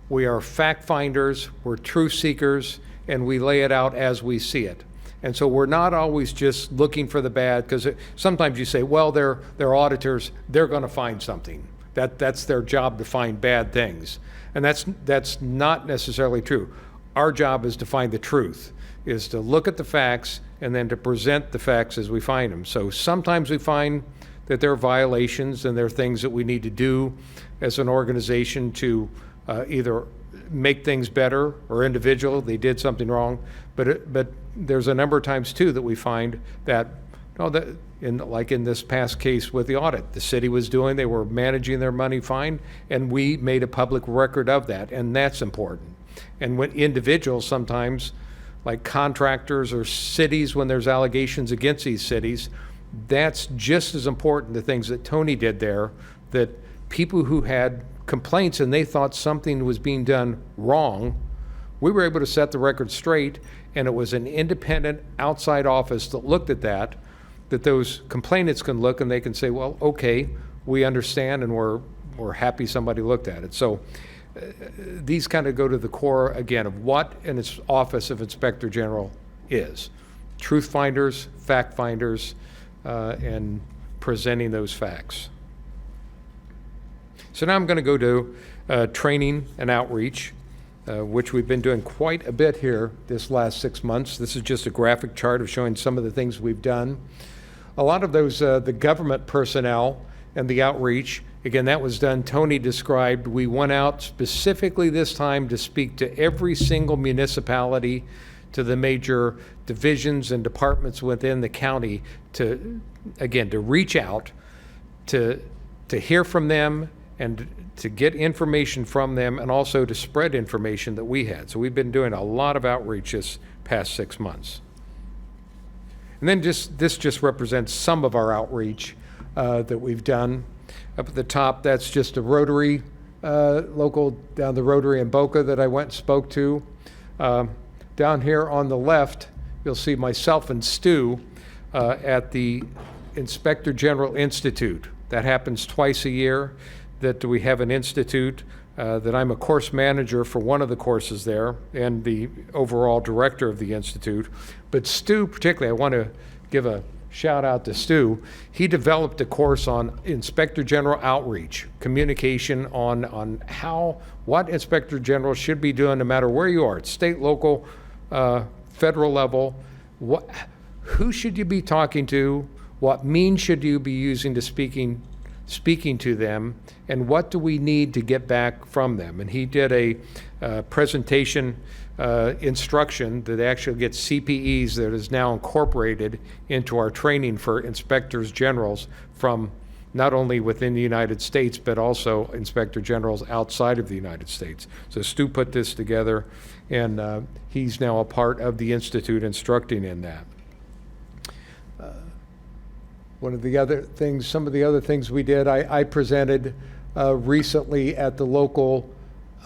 We are fact finders, we're truth seekers, and we lay it out as we see it. And so we're not always just looking for the bad, because sometimes you say, well, they're auditors, they're going to find something. That's their job, to find bad things. And that's not necessarily true. Our job is to find the truth, is to look at the facts and then to present the facts as we find them. So sometimes we find that there are violations and there are things that we need to do as an organization to either make things better, or individual, they did something wrong. But there's a number of times too that we find that, like in this past case with the audit, the city was doing, they were managing their money fine, and we made a public record of that, and that's important. And when individuals sometimes, like contractors or cities, when there's allegations against these cities, that's just as important, the things that Tony did there, that people who had complaints and they thought something was being done wrong, we were able to set the record straight, and it was an independent outside office that looked at that those complainants can look and they can say, well, okay, we understand, and we're happy somebody looked at it. So these kind of go to the core, again, of what an office of Inspector General is. Truth finders, fact finders, and presenting those facts. So now I'm going to go to training and outreach, which we've been doing quite a bit here this last 6 months. This is just a graphic chart of showing some of the things we've done. A lot of those, the government personnel and the outreach, again, that was done, Tony described. We went out specifically this time to speak to every single municipality, to the major divisions and departments within the county to, again, to reach out, to hear from them and to get information from them, and also to spread information that we had. So we've been doing a lot of outreach this past 6 months. And then this just represents some of our outreach that we've done. Up at the top, that's just a Rotary, local down the Rotary in Boca that I went and spoke to. Down here on the left, you'll see myself and Stu at the Inspector General Institute. That happens twice a year, that we have an institute, that I'm a course manager for one of the courses there and the overall director of the institute. But Stu particularly, I want to give a shout out to Stu. He developed a course on Inspector General outreach, communication on what Inspector General should be doing no matter where you are, at state, local, federal level. Who should you be talking to? What means should you be using to speaking to them, and what do we need to get back from them? And he did a presentation instruction that actually gets CPEs that is now incorporated into our training for inspectors generals from not only within the United States, but also inspector generals outside of the United States. So Stu put this together, and he's now a part of the Institute instructing in that. One of the other things, some of the other things we did, I presented recently at the local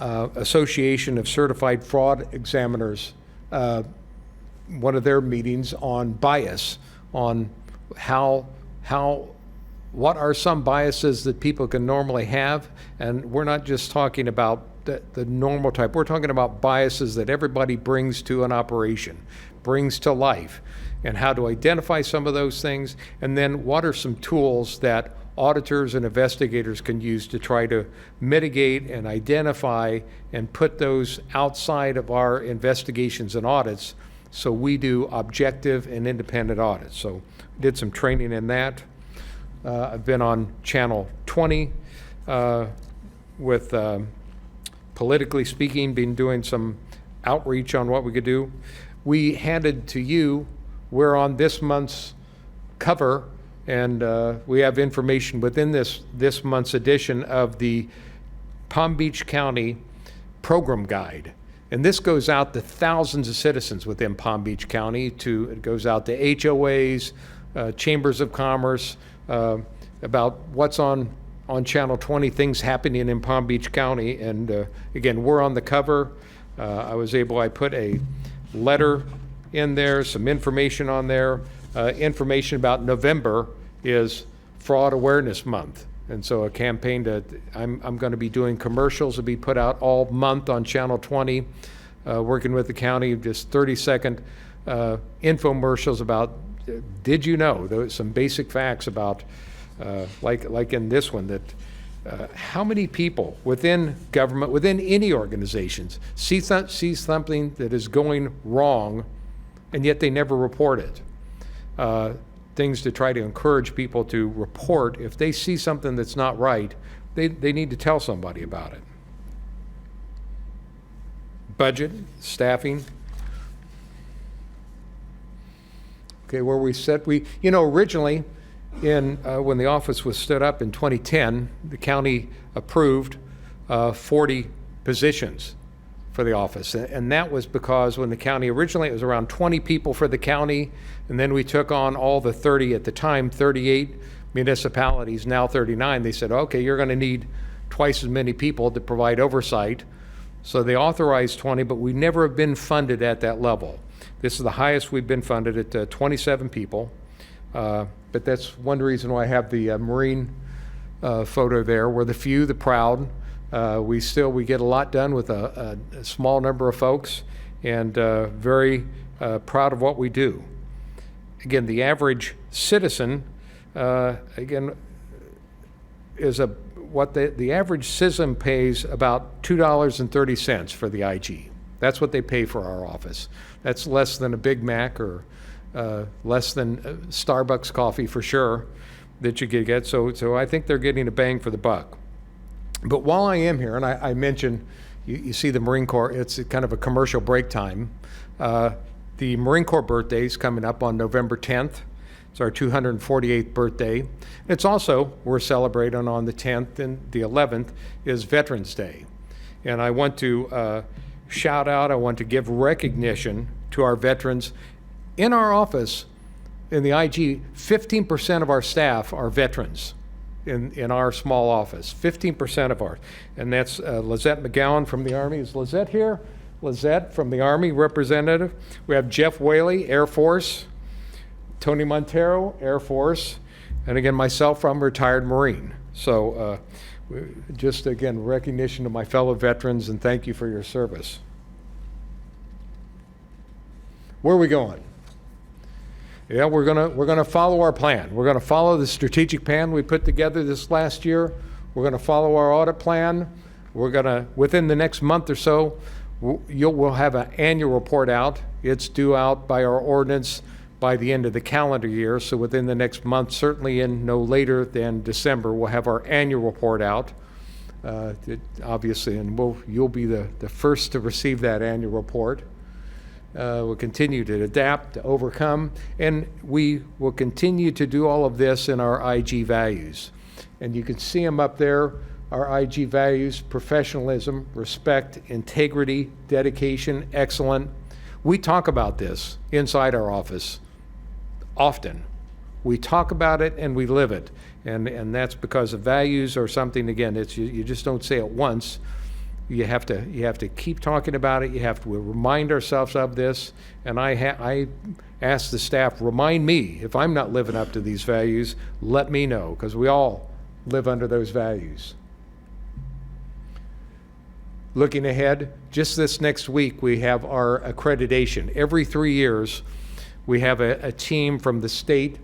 Association of Certified Fraud Examiners, one of their meetings on bias, on what are some biases that people can normally have. And we're not just talking about the normal type, we're talking about biases that everybody brings to an operation, brings to life, and how to identify some of those things, and then what are some tools that auditors and investigators can use to try to mitigate and identify and put those outside of our investigations and audits, so we do objective and independent audits. So did some training in that. I've been on Channel 20 with Politically Speaking, been doing some outreach on what we could do. We handed to you, we're on this month's cover, and we have information within this month's edition of the Palm Beach County Program Guide. And this goes out to thousands of citizens within Palm Beach County. It goes out to HOAs, chambers of commerce, about what's on Channel 20, things happening in Palm Beach County. And again, we're on the cover. I put a letter in there, some information on there. Information about November is Fraud Awareness Month. And so a campaign I'm going to be doing commercials to be put out all month on Channel 20, working with the county, just 30-second infomercials about, did you know, some basic facts about, like in this one, that how many people within government, within any organizations, see something that is going wrong, and yet they never report it. Things to try to encourage people to report. If they see something that's not right, they need to tell somebody about it. Budget, staffing. Okay, where we set, originally, when the office was stood up in 2010, the county approved 40 positions for the office. And that was because when the county, originally it was around 20 people for the county, and then we took on all the 30 at the time, 38 municipalities, now 39. They said, okay, you're going to need twice as many people to provide oversight. So they authorized 20, but we never have been funded at that level. This is the highest we've been funded at 27 people. But that's one reason why I have the Marine photo there. We're the few, the proud. We get a lot done with a small number of folks, and very proud of what we do. again, the average citizen, again, is the average citizen pays about $2.30 for the IG. That's what they pay for our office. That's less than a Big Mac or less than Starbucks coffee for sure that you could get. So I think they're getting a bang for the buck. But while I am here, and I mentioned, you see the Marine Corps, it's kind of a commercial break time. The Marine Corps birthday is coming up on November 10th. It's our 248th birthday. It's also, we're celebrating on the 10th, and the 11th is Veterans Day. And I want to shout out, I want to give recognition to our veterans. In our office, in the IG, 15% of our staff are veterans in our small office, 15% of ours. And that's Lizette McGowan from the Army. Is Lizette here? Lizette from the Army representative. We have Jeff Whaley, Air Force. Tony Montero, Air Force. And again, myself, I'm a retired Marine. So just again, recognition to my fellow veterans, and thank you for your service. Where are we going? Yeah, we're gonna follow our plan. We're gonna follow the strategic plan we put together this last year. We're gonna follow our audit plan. We're gonna, within the next month or so, we'll have an annual report out. It's due out by our ordinance by the end of the calendar year. So within the next month, certainly in no later than December, we'll have our annual report out. Obviously, and you'll be the first to receive that annual report. We'll continue to adapt, to overcome, and we will continue to do all of this in our IG values. And you can see them up there, our IG values: professionalism, respect, integrity, dedication, excellent. We talk about this inside our office often. We talk about it and we live it. And that's because the values are something, again, it's you just don't say it once. You have to keep talking about it. You have to remind ourselves of this. And I ask the staff, remind me if I'm not living up to these values. Let me know, because we all live under those values. Looking ahead, just this next week we have our accreditation. Every 3 years we have a team from the state,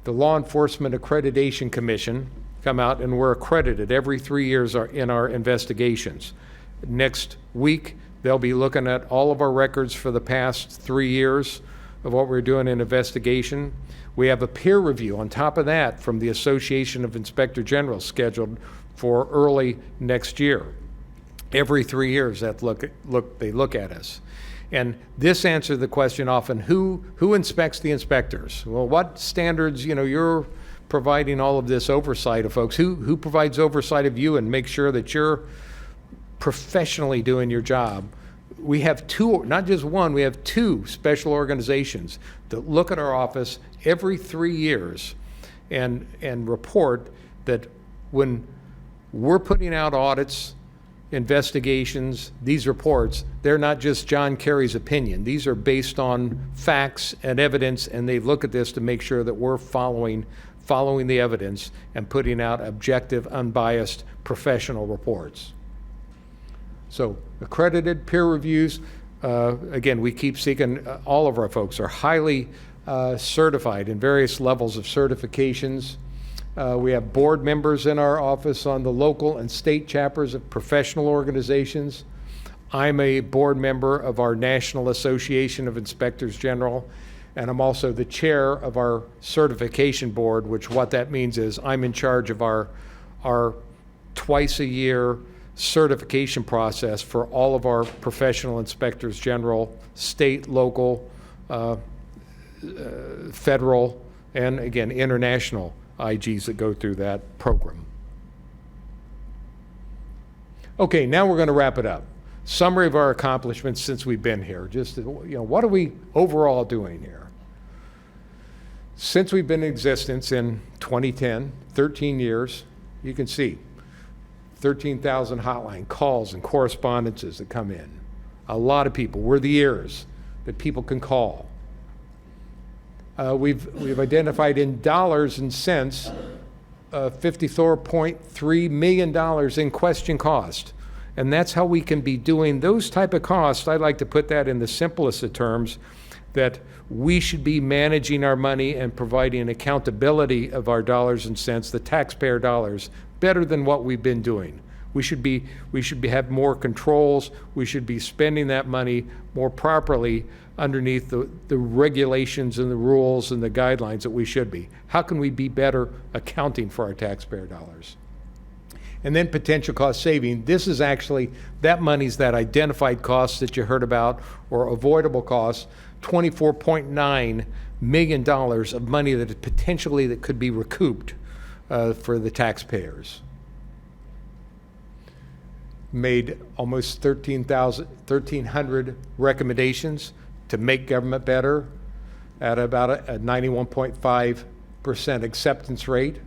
the Law Enforcement Accreditation Commission, come out, and we're accredited every 3 years in our investigations. Next week, they'll be looking at all of our records for the past 3 years of what we're doing in investigation. We have a peer review on top of that from the Association of Inspector Generals scheduled for early next year. Every 3 years they look at us. And this answers the question often, who inspects the inspectors? Well, what standards, you're providing all of this oversight of folks. Who provides oversight of you and makes sure that you're professionally doing your job? We have two, not just one, we have two special organizations that look at our office every 3 years and report that when we're putting out audits, investigations, these reports, they're not just John Kerry's opinion. These are based on facts and evidence, and they look at this to make sure that we're following the evidence and putting out objective, unbiased, professional reports. So accredited peer reviews, again, we keep seeking, all of our folks are highly certified in various levels of certifications. We have board members in our office on the local and state chapters of professional organizations. I'm a board member of our National Association of Inspectors General, and I'm also the chair of our certification board, which what that means is I'm in charge of our twice a year certification process for all of our professional inspectors general, state, local, federal, and again, international IGs that go through that program. Okay, now we're going to wrap it up. Summary of our accomplishments since we've been here. Just, what are we overall doing here? Since we've been in existence in 2010, 13 years, you can see 13,000 hotline calls and correspondences that come in. A lot of people. We're the ears that people can call. We've identified in dollars and cents $54.3 million in question cost. And that's how we can be doing those type of costs. I like to put that in the simplest of terms. that we should be managing our money and providing accountability of our dollars and cents, the taxpayer dollars, better than what we've been doing. We should have more controls. We should be spending that money more properly underneath the regulations and the rules and the guidelines that we should be. How can we be better accounting for our taxpayer dollars? And then potential cost saving. This is actually, that money's that identified costs that you heard about or avoidable costs, $24.9 million of money that potentially that could be recouped for the taxpayers. Made almost 1,300 recommendations to make government better at about a 91.5% acceptance rate.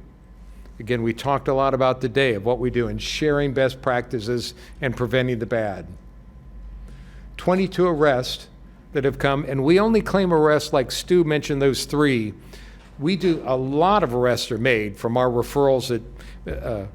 Again, we talked a lot about today of what we do in sharing best practices and preventing the bad. 22 arrests that have come, and we only claim arrests like Stu mentioned, those 3. We do a lot of arrests are made from our referrals that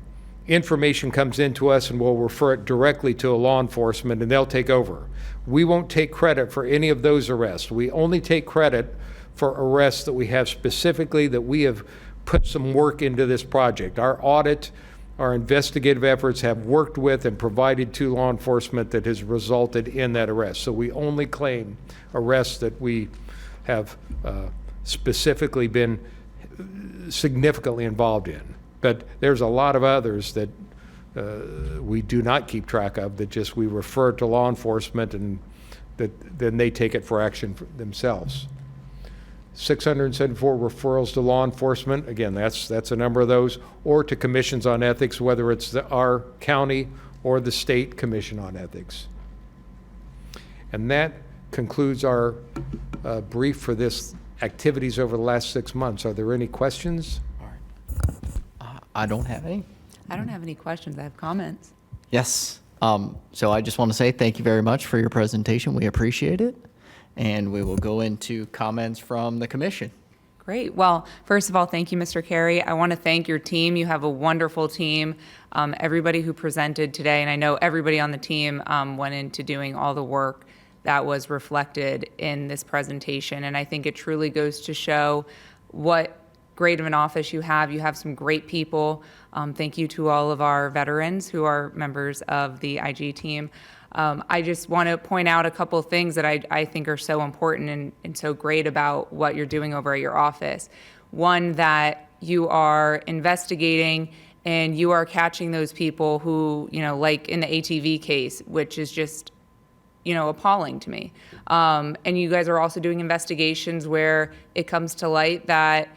information comes into us and we'll refer it directly to a law enforcement and they'll take over. We won't take credit for any of those arrests. We only take credit for arrests that we have specifically that we have put some work into this project. Our audit, our investigative efforts have worked with and provided to law enforcement that has resulted in that arrest. So we only claim arrests that we have specifically been significantly involved in. But there's a lot of others that we do not keep track of, that just we refer to law enforcement and that then they take it for action for themselves. 674 referrals to law enforcement, again, that's a number of those, or to commissions on ethics, whether it's our county or the state commission on ethics. And that concludes our brief for this activities over the last 6 months. Are there any questions? I don't have any. I don't have any questions. I have comments. Yes. So I just want to say thank you very much for your presentation. We appreciate it. And we will go into comments from the commission. Great. Well, first of all, thank you, Mr. Carey. I want to thank your team. You have a wonderful team. Everybody who presented today, and I know everybody on the team went into doing all the work that was reflected in this presentation. And I think it truly goes to show what great of an office you have. You have some great people. Thank you to all of our veterans who are members of the IG team. I just want to point out a couple of things that I think are so important and so great about what you're doing over at your office. One, that you are investigating and you are catching those people who, like in the ATV case, which is just, appalling to me. And you guys are also doing investigations where it comes to light that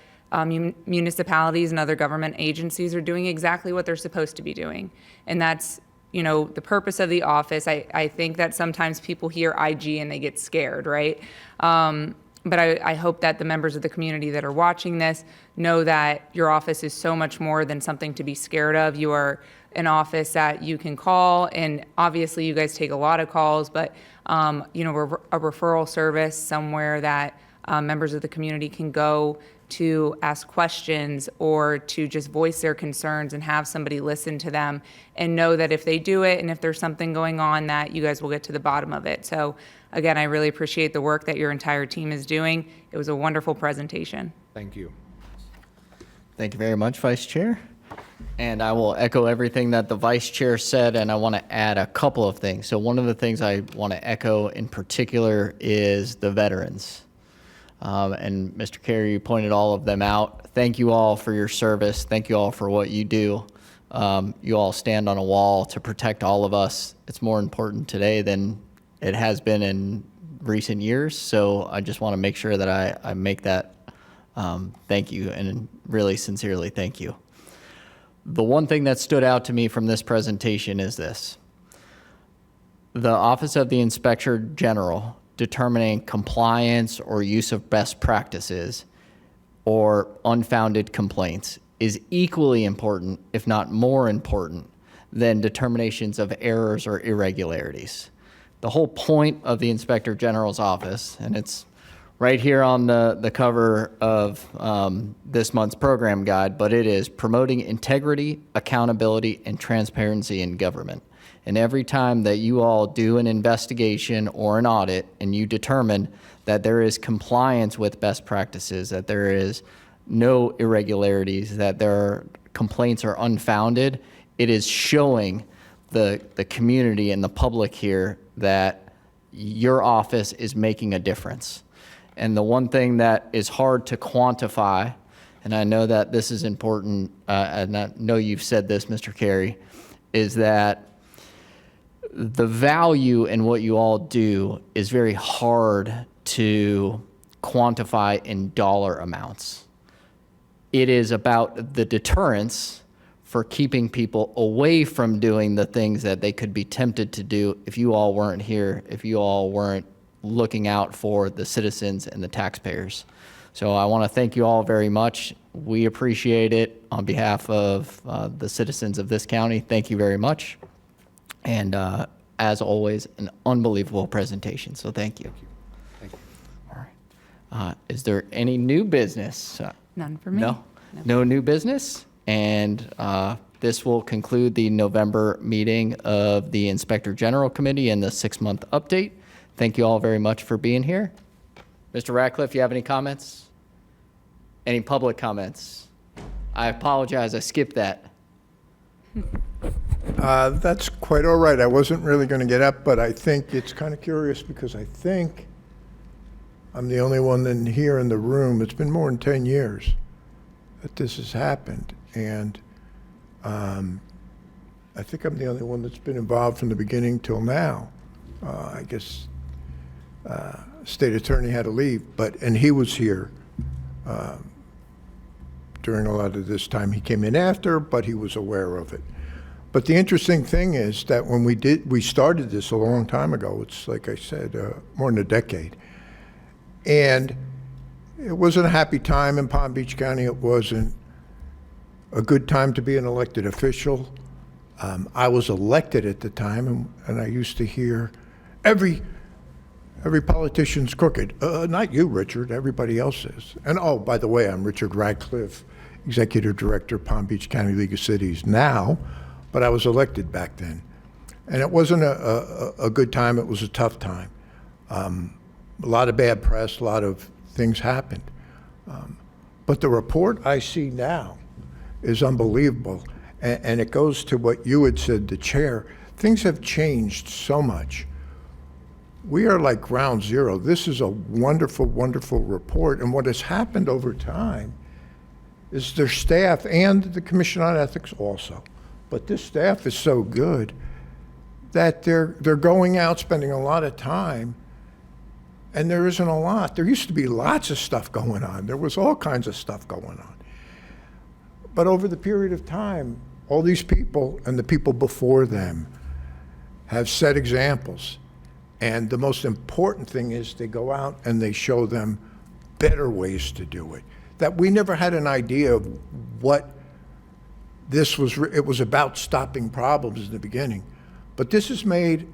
municipalities and other government agencies are doing exactly what they're supposed to be doing. And that's, the purpose of the office. I think that sometimes people hear IG and they get scared, right? But I hope that the members of the community that are watching this know that your office is so much more than something to be scared of. You are an office that you can call, and obviously you guys take a lot of calls, but we're a referral service somewhere that members of the community can go to ask questions or to just voice their concerns and have somebody listen to them and know that if they do it and if there's something going on, that you guys will get to the bottom of it. So again, I really appreciate the work that your entire team is doing. It was a wonderful presentation. Thank you. Thank you very much, Vice Chair. And I will echo everything that the Vice Chair said, and I want to add a couple of things. So one of the things I want to echo in particular is the veterans. And Mr. Carey, you pointed all of them out. Thank you all for your service. Thank you all for what you do. You all stand on a wall to protect all of us. It's more important today than it has been in recent years. So I just want to make sure that I make that thank you, and really sincerely thank you. The one thing that stood out to me from this presentation is this. The Office of the Inspector General determining compliance or use of best practices or unfounded complaints is equally important, if not more important, than determinations of errors or irregularities. The whole point of the Inspector General's office, and it's right here on the cover of this month's program guide, but it is promoting integrity, accountability, and transparency in government. And every time that you all do an investigation or an audit and you determine that there is compliance with best practices, that there is no irregularities, that their complaints are unfounded, it is showing the community and the public here that your office is making a difference. And the one thing that is hard to quantify, and I know that this is important, and I know you've said this, Mr. Carey, is that the value in what you all do is very hard to quantify in dollar amounts. It is about the deterrence for keeping people away from doing the things that they could be tempted to do if you all weren't here, if you all weren't looking out for the citizens and the taxpayers. So I want to thank you all very much. We appreciate it on behalf of the citizens of this county. Thank you very much. And as always, an unbelievable presentation. So thank you. All right. Is there any new business? None for me. No new business. And this will conclude the November meeting of the Inspector General Committee and the 6-month update. Thank you all very much for being here. Mr. Ratcliffe, you have any comments? Any public comments? I apologize, I skipped that. That's quite all right. I wasn't really going to get up, but I think it's kind of curious because I think I'm the only one here in the room. It's been more than 10 years that this has happened. And I think I'm the only one that's been involved from the beginning till now. I guess state attorney had to leave, and he was here during a lot of this time. He came in after, but he was aware of it. But the interesting thing is that when we started this a long time ago, it's like I said, more than a decade. And it wasn't a happy time in Palm Beach County. It wasn't a good time to be an elected official. I was elected at the time, and I used to hear every politician's crooked. Not you, Richard, everybody else is. And oh, by the way, I'm Richard Radcliffe, Executive Director, Palm Beach County League of Cities now, but I was elected back then. And it wasn't a good time, it was a tough time. A lot of bad press, a lot of things happened. But the report I see now is unbelievable. And it goes to what you had said, the chair. Things have changed so much. We are like ground zero. This is a wonderful, wonderful report. And what has happened over time is their staff and the Commission on Ethics also. But this staff is so good that they're going out, spending a lot of time, and there isn't a lot. There used to be lots of stuff going on. There was all kinds of stuff going on. But over the period of time, all these people and the people before them have set examples. And the most important thing is they go out and they show them better ways to do it. That we never had an idea of what this was. It was about stopping problems in the beginning. But this has made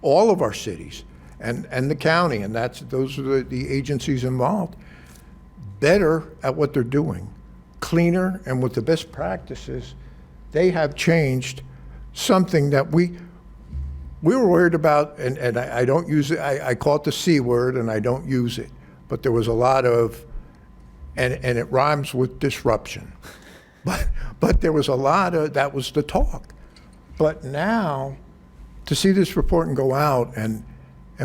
all of our cities and the county, and those are the agencies involved, better at what they're doing, cleaner, and with the best practices. They have changed something that we were worried about, and I don't use it, I call it the C word, and I don't use it, but there was a lot of, and it rhymes with disruption, but there was a lot of, that was the talk. But now, to see this report and go out, and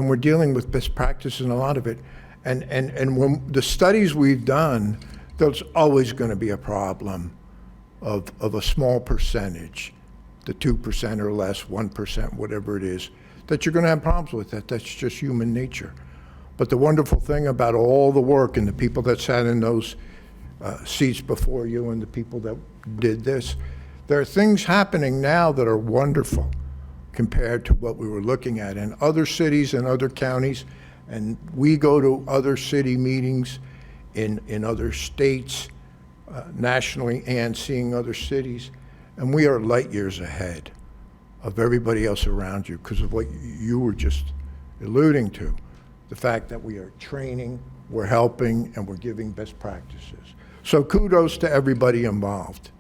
we're dealing with best practices in a lot of it, and when the studies we've done, there's always going to be a problem of a small percentage, the 2% or less, 1%, whatever it is, that you're going to have problems with that. That's just human nature. But the wonderful thing about all the work and the people that sat in those seats before you and the people that did this, there are things happening now that are wonderful compared to what we were looking at in other cities and other counties. And we go to other city meetings in other states, nationally, and seeing other cities. And we are light years ahead of everybody else around you because of what you were just alluding to. the fact that we are training, we're helping, and we're giving best practices. So kudos to everybody involved,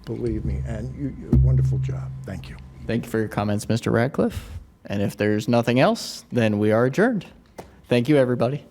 believe me, and you wonderful job. Thank you. Thank you for your comments, Mr. Radcliffe. And if there's nothing else, then we are adjourned. Thank you, everybody.